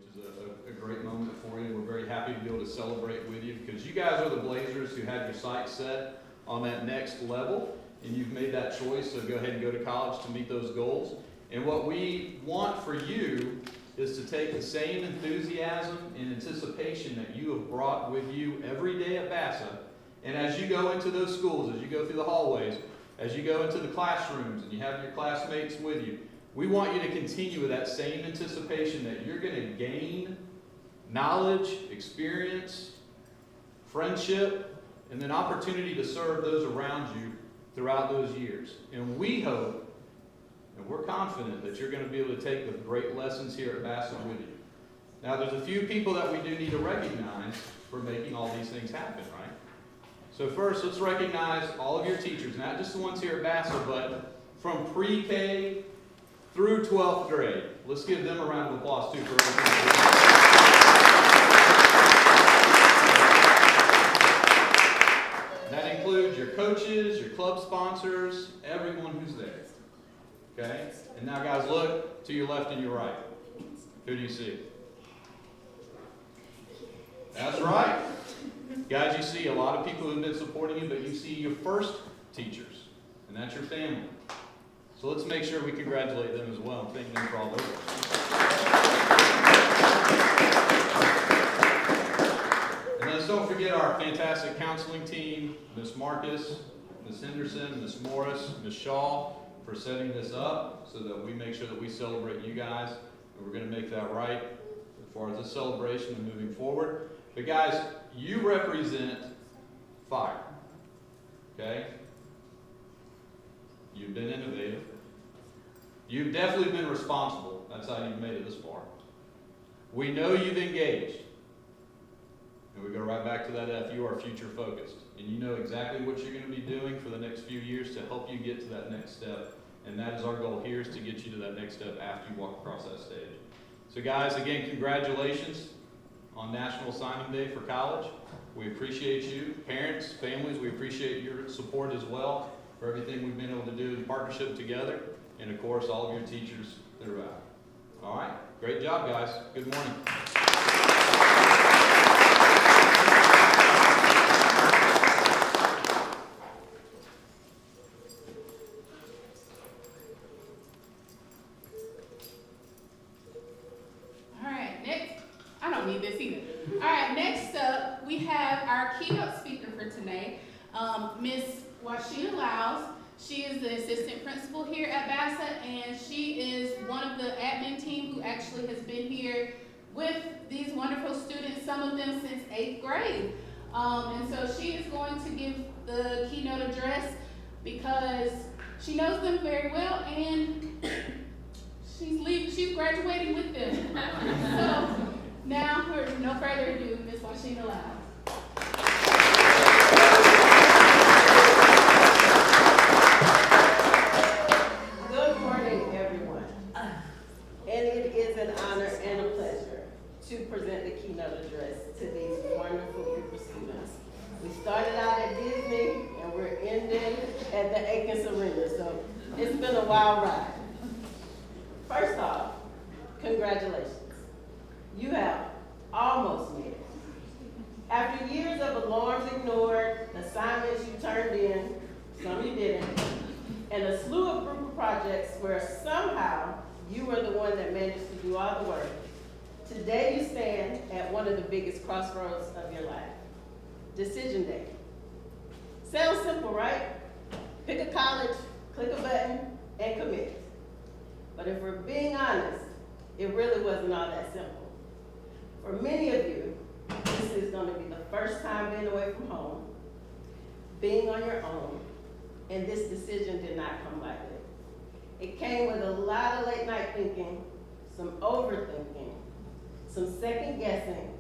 which is a great moment for you. We're very happy to be able to celebrate with you because you guys are the Blazers who had your sights set on that next level, and you've made that choice to go ahead and go to college to meet those goals. And what we want for you is to take the same enthusiasm and anticipation that you have brought with you every day at BASA, and as you go into those schools, as you go through the hallways, as you go into the classrooms and you have your classmates with you, we want you to continue with that same anticipation that you're going to gain knowledge, experience, friendship, and then opportunity to serve those around you throughout those years. And we hope, and we're confident, that you're going to be able to take the great lessons here at BASA with you. Now, there's a few people that we do need to recognize for making all these things happen, right? So first, let's recognize all of your teachers, not just the ones here at BASA, but from pre-K through 12th grade. Let's give them a round of applause, too, for everything. That includes your coaches, your club sponsors, everyone who's there. Okay? And now, guys, look to your left and your right. Who do you see? That's right. Guys, you see a lot of people who've been supporting you, but you see your first teachers, and that's your family. So let's make sure we congratulate them as well and thank them for all their work. And let's don't forget our fantastic counseling team, Ms. Marcus, Ms. Henderson, Ms. Morris, Ms. Shaw, for setting this up so that we make sure that we celebrate you guys, and we're going to make that right as far as this celebration and moving forward. But guys, you represent fire, okay? You've been innovative. You've definitely been responsible. That's how you've made it this far. We know you've engaged. And we go right back to that F. You are future focused. And you know exactly what you're going to be doing for the next few years to help you get to that next step. And that is our goal here, is to get you to that next step after you walk across that stage. So guys, again, congratulations on National Signing Day for college. We appreciate you. Parents, families, we appreciate your support as well for everything we've been able to do in partnership together. And of course, all of your teachers throughout. All right, great job, guys. Good morning. Miss Washina Lyles. She is the assistant principal here at BASA, and she is one of the admin team who actually has been here with these wonderful students, some of them since 8th grade. And so she is going to give the keynote address because she knows them very well, and she's graduating with them. So now, for no further ado, Miss Washina Lyles. To present the keynote address to these wonderful group of students. We started out at Disney and we're ending at the Aikens Arena, so it's been a wild ride. First off, congratulations. You have almost made it. After years of alarms ignored, assignments you turned in, some you didn't, and a slew of group projects where somehow you were the one that managed to do all the work, today you stand at one of the biggest crossroads of your life. Decision day. Sounds simple, right? Pick a college, click a button, and commit. But if we're being honest, it really wasn't all that simple. For many of you, this is going to be the first time being away from home, being on your own, and this decision did not come lightly. It came with a lot of late night thinking, some overthinking, some second guessing,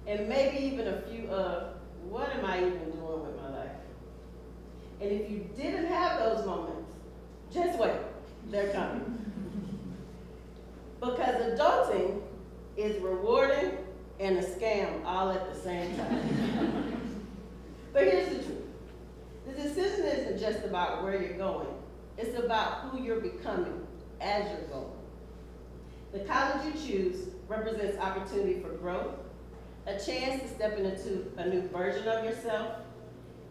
and maybe even a few of, what am I even doing with my life? And if you didn't have those moments, just wait, they're coming. Because adulting is rewarding and a scam all at the same time. But here's the truth. The decision isn't just about where you're going. It's about who you're becoming as you're going. The college you choose represents opportunity for growth, a chance to step into a new version of yourself.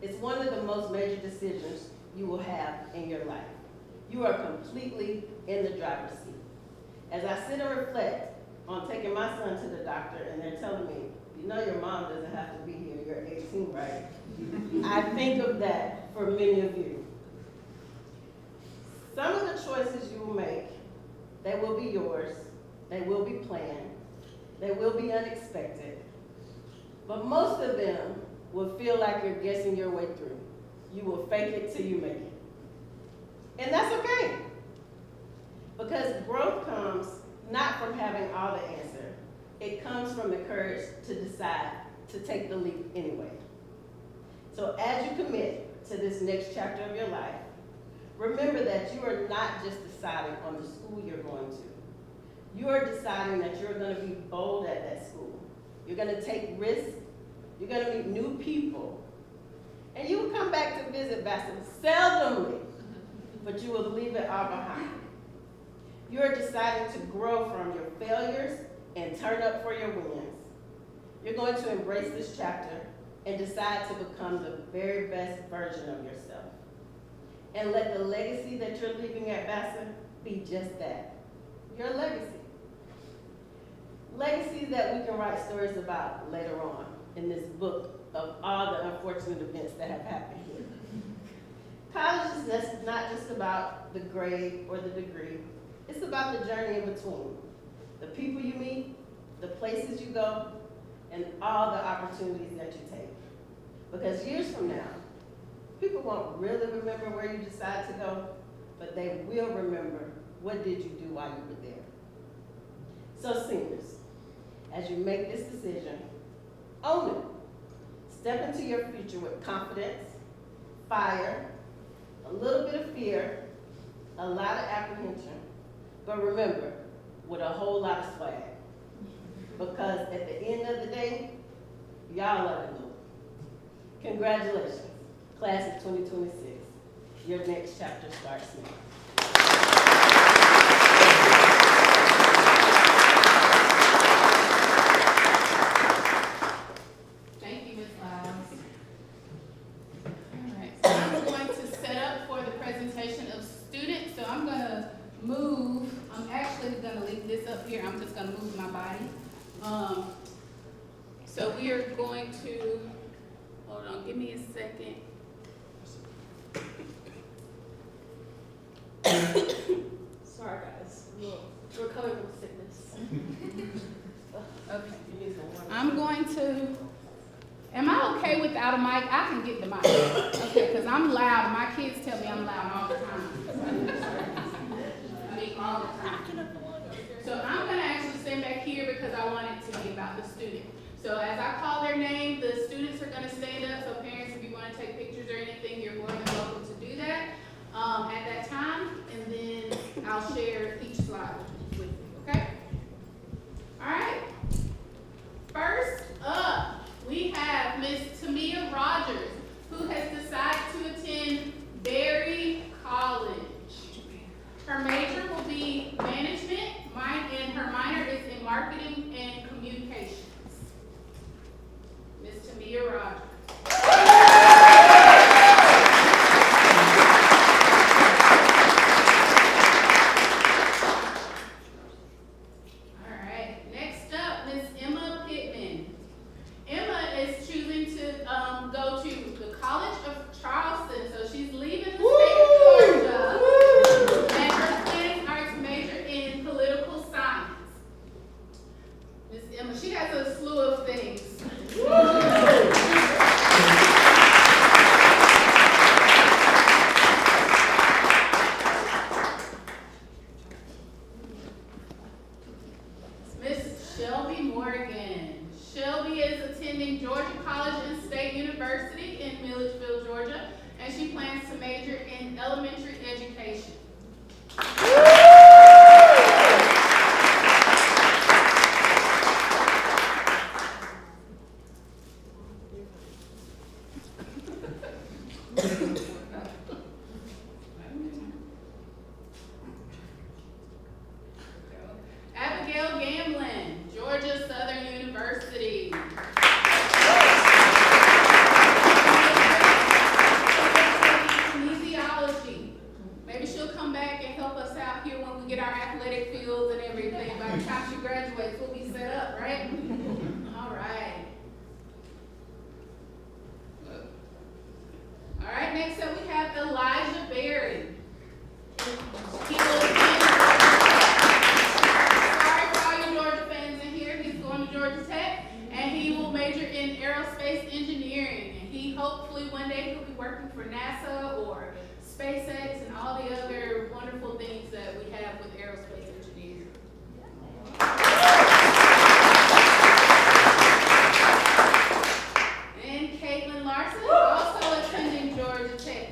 It's one of the most major decisions you will have in your life. You are completely in the driver's seat. As I sit and reflect on taking my son to the doctor and they're telling me, you know your mom doesn't have to be here, you're 18, right? I think of that for many of you. Some of the choices you will make, they will be yours, they will be planned, they will be unexpected, but most of them will feel like you're guessing your way through. You will fake it till you make it. And that's okay. Because growth comes not from having all the answer. It comes from the courage to decide to take the leap anyway. So as you commit to this next chapter of your life, remember that you are not just deciding on the school you're going to. You are deciding that you're going to be bold at that school. You're going to take risks. You're going to meet new people. And you will come back to visit BASA seldomly, but you will leave it all behind. You are deciding to grow from your failures and turn up for your wins. You're going to embrace this chapter and decide to become the very best version of yourself. And let the legacy that you're leaving at BASA be just that, your legacy. Legacy that we can write stories about later on in this book of all the unfortunate events that have happened here. College is not just about the grade or the degree. It's about the journey in between. The people you meet, the places you go, and all the opportunities that you take. Because years from now, people won't really remember where you decided to go, but they will remember what did you do while you were there. So seniors, as you make this decision, own it. Step into your future with confidence, fire, a little bit of fear, a lot of apprehension, but remember, with a whole lot of swag. Because at the end of the day, y'all are the loop. Congratulations, class of 2026. Your next chapter starts now. Thank you, Ms. Lyles. All right, so I'm going to set up for the presentation of students. So I'm gonna move, I'm actually gonna leave this up here. I'm just gonna move my body. So we are going to, hold on, give me a second. Sorry, guys. We're coming from sickness. Okay. I'm going to, am I okay without a mic? I can get the mic. Okay, because I'm loud. My kids tell me I'm loud all the time. I mean, all the time. So I'm going to actually stand back here because I want it to be about the student. So as I call their name, the students are going to stand up. So parents, if you want to take pictures or anything, you're more than welcome to do that at that time. And then I'll share each slide with you, okay? All right. First up, we have Miss Tamia Rogers, who has decided to attend Berry College. Her major will be management, and her minor is in marketing and communications. Miss Tamia Rogers. be working for NASA or SpaceX and all the other wonderful things that we have with aerospace engineers. And Caitlin Larson, also attending Georgia Tech.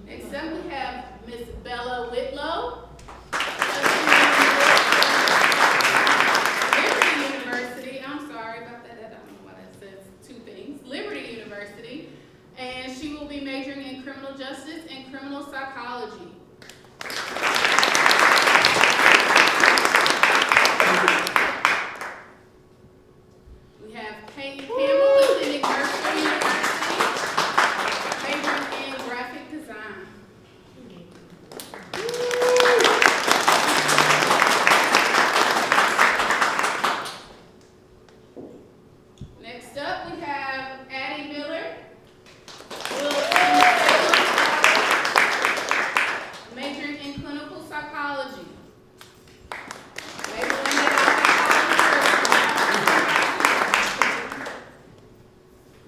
Next up, we have Miss Bella Whitlow, Liberty University. I'm sorry about that. I don't know why that says two things. Liberty University, and she will be majoring in criminal justice and criminal psychology. We have Peyton Campbell attending Mercer University, majoring in graphic design. Next up, we have Addie Miller, will attend Salem, majoring in clinical psychology. Maybe one day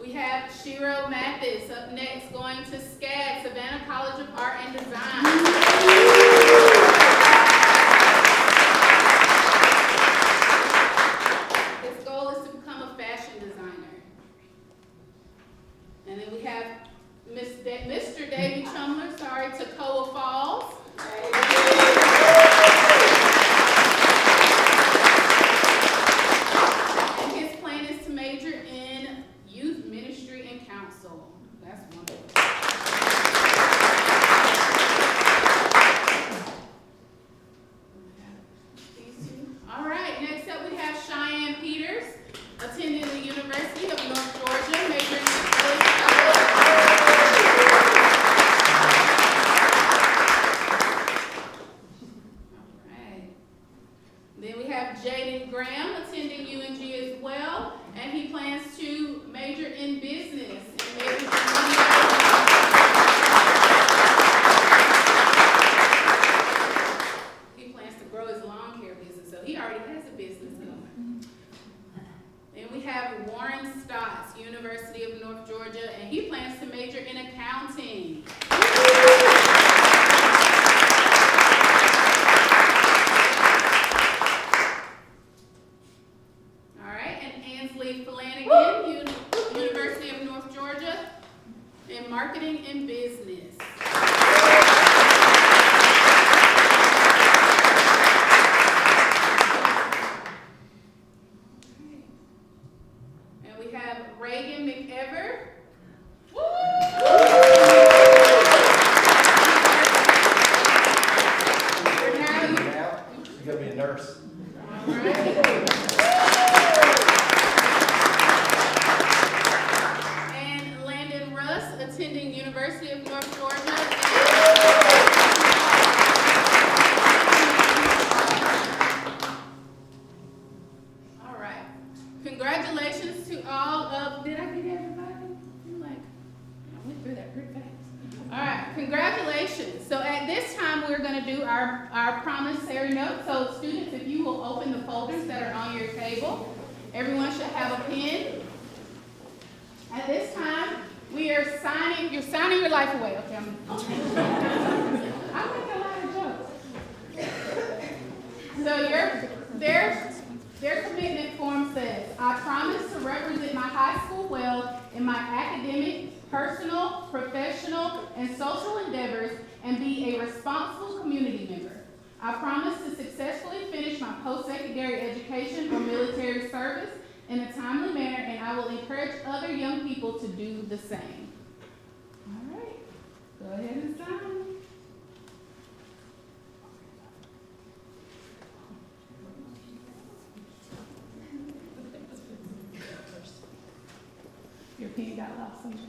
we have Shiro Mathis up next, going to SCAD, Savannah College of Art and Design. His goal is to become a fashion designer. And then we have Mr. Davey Chumler, Toccoa Falls. And his plan is to major in youth ministry and counsel. That's wonderful. These two. All right, next up we have Cheyenne Peters, attending the University of North Georgia, majoring in early All right. Then we have Jaden Graham, attending UNG as well, and he plans to major in business and major He plans to grow his lawn care business, so he already has a business going. Then we have Warren Stotts, University of North Georgia, and he plans to major in accounting. All right, and Ansley Flanagan, University of North Georgia, in marketing and business. And we have Reagan McEver. You're gonna be a nurse. All right. And Landon Russ, attending University of North Georgia. All right. Congratulations to all of, did I get everybody? I'm like, I went through that pretty fast. All right, congratulations. So at this time, we're going to do our promissory note. So students, if you will open the folders that are on your table, everyone should have a pen. At this time, we are signing, you're signing your life away. Okay, I make a lot of jokes. So their commitment form says, I promise to represent my high school well in my academic, personal, professional, and social endeavors and be a responsible community member. I promise to successfully finish my post-secondary education or military service in a timely manner, and I will encourage other young people to do the same. All right, go ahead and sign. Your pen got lost somewhere.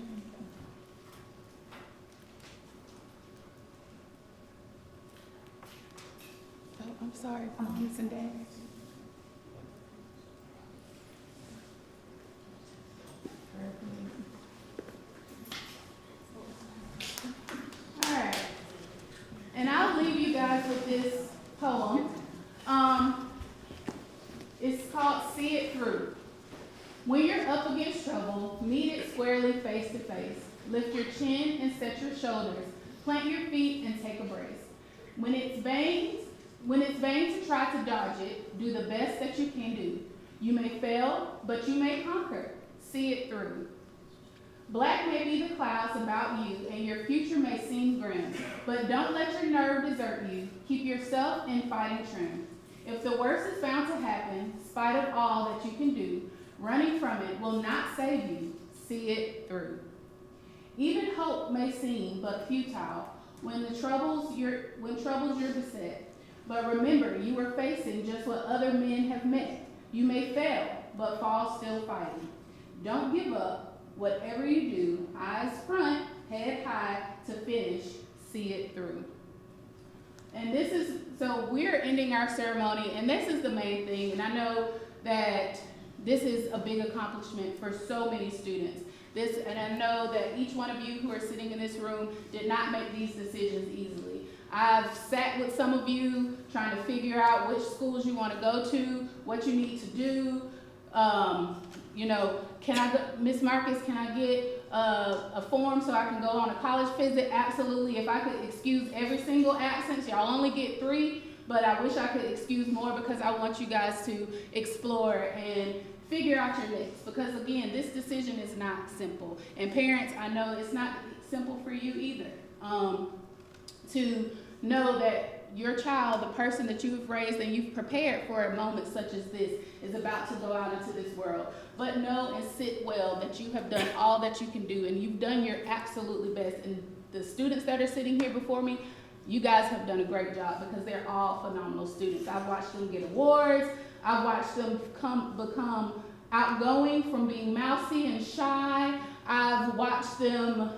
Oh, I'm sorry, moms and dads. All right, and I'll leave you guys with this poem. It's called See It Through. When you're up against trouble, meet it squarely face to face. Lift your chin and set your shoulders. Plant your feet and take a brace. When it's vain to try to dodge it, do the best that you can do. You may fail, but you may conquer. See it through. Black may be the clouds about you, and your future may seem grim, but don't let your nerve desert you. Keep yourself in fighting trim. If the worst is bound to happen, spite of all that you can do, running from it will not save you. See it through. Even hope may seem but futile when troubles you're beset. But remember, you are facing just what other men have met. You may fail, but fall still fighting. Don't give up. Whatever you do, eyes front, head high to finish. See it through. And so we're ending our ceremony, and this is the main thing. And I know that this is a big accomplishment for so many students. And I know that each one of you who are sitting in this room did not make these decisions easily. I've sat with some of you trying to figure out which schools you want to go to, what you need to do. Miss Marcus, can I get a form so I can go on a college visit? Absolutely. If I could excuse every single absence, y'all only get 3, but I wish I could excuse more because I want you guys to explore and figure out your mix. Because again, this decision is not simple. And parents, I know it's not simple for you either. To know that your child, the person that you've raised and you've prepared for a moment such as this, is about to go out into this world. But know and sit well that you have done all that you can do, and you've done your absolutely best. And the students that are sitting here before me, you guys have done a great job because they're all phenomenal students. I've watched them get awards. I've watched them become outgoing from being mousy and shy. I've watched them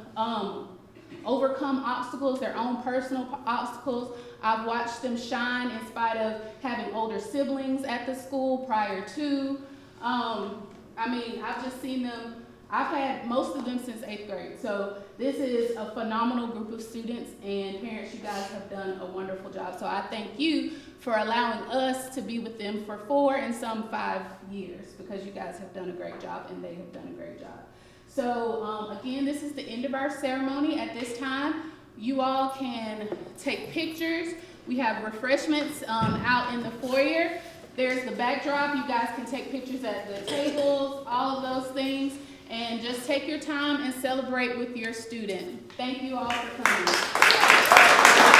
overcome obstacles, their own personal obstacles. I've watched them shine in spite of having older siblings at the school prior to. I've just seen them. I've had most of them since 8th grade. So this is a phenomenal group of students, and parents, you guys have done a wonderful job. So I thank you for allowing us to be with them for 4 and some 5 years, because you guys have done a great job and they have done a great job. So again, this is the end of our ceremony. At this time, you all can take pictures. We have refreshments out in the foyer. There's the backdrop. You guys can take pictures at the tables, all of those things, and just take your time and celebrate with your student. Thank you all for coming.